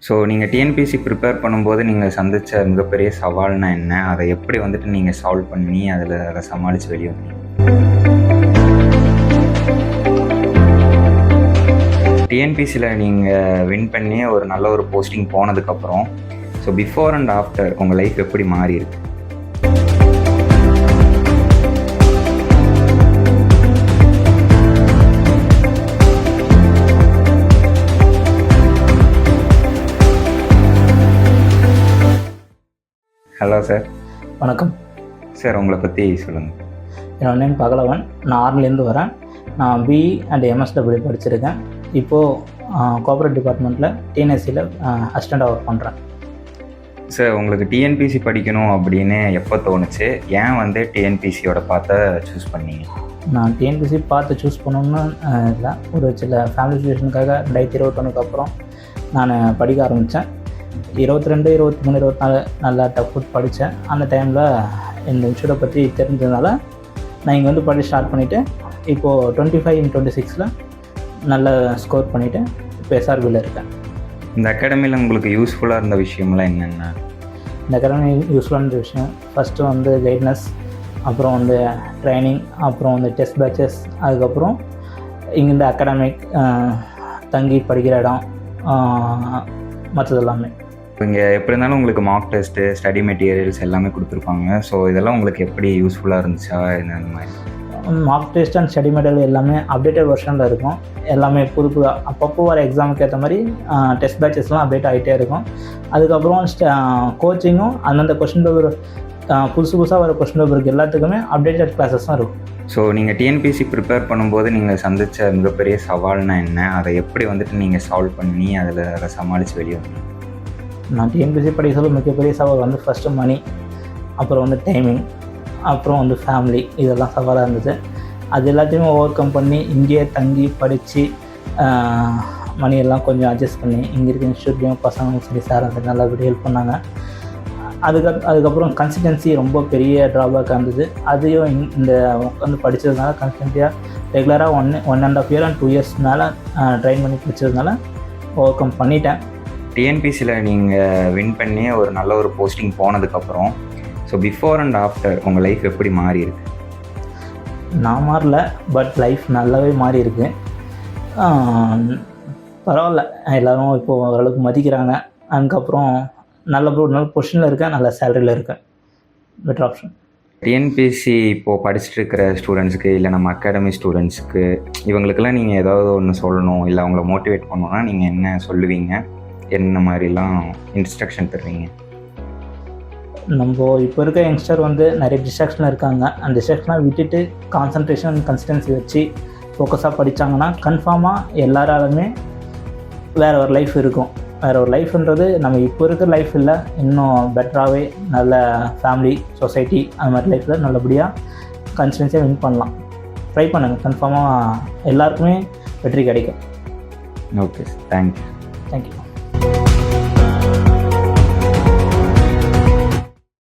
So நீங்கள் TNPSC prepare பண்ணும்போது நீங்கள் சந்தித்த மிகப்பெரிய சவால்னா என்ன? அதை எப்படி வந்துட்டு நீங்கள் சால்வ் பண்ணி அதை சமாளித்து வெளியே வந்தீங்க? டிஎன்பிஎஸ்சியில் நீங்கள் வின் பண்ணி ஒரு நல்ல ஒரு போஸ்டிங் போனதுக்கப்புறம் ஸோ பிஃபோர் அண்ட் ஆஃப்டர் உங்கள் லைஃப் எப்படி மாறி இருக்கு? Hello sir. வணக்கம் சார், உங்களை பற்றி சொல்லுங்கள். என்னோட நேம் பகலவன். நான் ஆர்லேருந்து வரேன். நான் பிஇ அண்ட் எம்எஸ்டபிள்யூ படிச்சிருக்கேன். இப்போது கோஆப்ரேட் டிபார்ட்மெண்ட்டில் டிஎன்எஸ்சியில் அசிஸ்டண்ட்டாக ஒர்க் பண்ணுறேன். சார், உங்களுக்கு டிஎன்பிஎஸ்சி படிக்கணும் அப்படின்னு எப்போ தோணுச்சு? ஏன் வந்து டிஎன்பிஎஸ்சியோட பார்த்த சூஸ் பண்ணீங்க? நான் டிஎன்பிஎஸ்சி பார்த்து சூஸ் பண்ணணும்னு இல்லை, ஒரு சில ஃபேமிலி சுச்சுவேஷனுக்காக 2021 அப்புறம் நான் படிக்க ஆரம்பித்தேன். 22, 23, 24 நல்லா டஃப் படித்தேன். அந்த டைமில் இந்த இன்ஸ்டியூட்டை பற்றி தெரிஞ்சதுனால நான் இங்கே வந்து படிக்க ஸ்டார்ட் பண்ணிவிட்டு இப்போது 25/26 நல்ல ஸ்கோர் பண்ணிவிட்டு இப்போ எஸ்ஆர்பியில் இருக்கேன். இந்த அகாடமியில் உங்களுக்கு யூஸ்ஃபுல்லாக இருந்த விஷயம்லாம் என்னென்ன? இந்த அகாடமி யூஸ்ஃபுல்லாக இருந்த விஷயம் ஃபஸ்ட்டு வந்து கைட்னஸ், அப்புறம் வந்து ட்ரைனிங், அப்புறம் வந்து டெஸ்ட் பேட்சஸ், அதுக்கப்புறம் இங்கே இந்த அகாடமிக் தங்கி படிக்கிற இடம், மற்றது எல்லாமே. இப்போ இங்கே எப்படி இருந்தாலும் உங்களுக்கு மார்க் டெஸ்ட்டு, ஸ்டடி மெட்டீரியல்ஸ் எல்லாமே கொடுத்துருப்பாங்க. ஸோ இதெல்லாம் உங்களுக்கு எப்படி யூஸ்ஃபுல்லாக இருந்துச்சா? இந்த மாதிரி mark test and study material எல்லாமே அப்டேட்டட் வெர்ஷனில் இருக்கும். எல்லாமே புது அப்பப்போ வர எக்ஸாமுக்கு ஏற்ற மாதிரி டெஸ்ட் பேட்சஸ்லாம் அப்டேட் ஆகிட்டே இருக்கும். அதுக்கப்புறம் கோச்சிங்கும் அந்தந்த கொஸ்டின் பேப்பர் புதுசாக வர கொஸ்டின் பேப்பருக்கு எல்லாத்துக்குமே அப்டேட்டட் கிளாஸஸ் தான் இருக்கும். ஸோ நீங்கள் டிஎன்பிஎஸ்சி ப்ரிப்பேர் பண்ணும்போது நீங்கள் சந்தித்த மிகப்பெரிய சவால்னா என்ன? அதை எப்படி வந்துட்டு நீங்கள் சால்வ் பண்ணி அதை சமாளித்து வெளியே வந்தீங்க? நான் டிஎன்பிஎஸ்சி படிக்க சொல்ல மிகப்பெரிய சவால் வந்து ஃபஸ்ட்டு மணி, அப்புறம் வந்து டைமிங், அப்புறம் வந்து ஃபேமிலி, இதெல்லாம் சவாலாக இருந்தது. அது எல்லாத்தையுமே ஓவர் கம் பண்ணி இங்கேயே தங்கி படித்து மணியெல்லாம் கொஞ்சம் அட்ஜஸ்ட் பண்ணி இங்கே இருக்க இன்ஸ்டியூட்லேயும் பசங்களும் சரி சார் அந்த நல்லபடி ஹெல்ப் பண்ணாங்க. அதுக்கப்புறம் கன்சிஸ்டன்சி ரொம்ப பெரிய ட்ராபேக்காக இருந்தது. அதையும் இந்த உட்காந்து படித்ததுனால கன்சிஸ்டன்சியாக ரெகுலராக 1.5 இயர் அண்ட் 2 இயர்ஸ் மேலே ட்ரைன் பண்ணி படித்ததுனால ஓவர் கம் பண்ணிட்டேன். டிஎன்பிஎஸ்சியில் நீங்கள் வின் பண்ணி ஒரு நல்ல ஒரு போஸ்டிங் போனதுக்கப்புறம் ஸோ பிஃபோர் அண்ட் ஆஃப்டர் உங்கள் லைஃப் எப்படி மாறி இருக்கு? நான் மாறல, பட் லைஃப் நல்லாவே மாறி இருக்கு. பரவாயில்ல, எல்லோரும் இப்போது ஓரளவுக்கு மதிக்கிறாங்க. அதுக்கப்புறம் நல்ல பொசிஷனில் இருக்கேன், நல்ல சேலரியில் இருக்கேன். Better option. டிஎன்பிஎஸ்சி இப்போது படிச்சுட்டு இருக்கிற ஸ்டூடெண்ட்ஸுக்கு இல்லை நம்ம அகாடமி ஸ்டூடெண்ட்ஸுக்கு இவங்களுக்கெல்லாம் நீங்கள் ஏதாவது ஒன்று சொல்லணும், இல்லை அவங்கள மோட்டிவேட் பண்ணணுன்னா நீங்கள் என்ன சொல்லுவீங்க? என்ன மாதிரிலாம் இன்ஸ்ட்ரக்ஷன் தருவீங்க? நம்ம இப்போ இருக்க யங்ஸ்டர் வந்து நிறைய டிஸ்ட்ராக்ஷனில் இருக்காங்க. அந்த டிஸ்ட்ராக்ஷனாக விட்டுட்டு கான்சன்ட்ரேஷன் கன்சிஸ்டன்சி வச்சு ஃபோக்கஸாக படித்தாங்கன்னா கன்ஃபார்மாக எல்லாராலுமே வேறு ஒரு லைஃப் இருக்கும். வேறு ஒரு லைஃப்ன்றது நம்ம இப்போ இருக்கிற லைஃப் இல்லை, இன்னும் பெட்டராகவே நல்ல ஃபேமிலி, சொசைட்டி அது மாதிரி லைஃப்பில் நல்லபடியாக கன்சிஸ்டன்சியாக வின் பண்ணலாம். ட்ரை பண்ணுங்கள், கன்ஃபார்மாக எல்லாருக்குமே வெற்றி கிடைக்கும். Okay sir, thank you. தேங்க்யூ.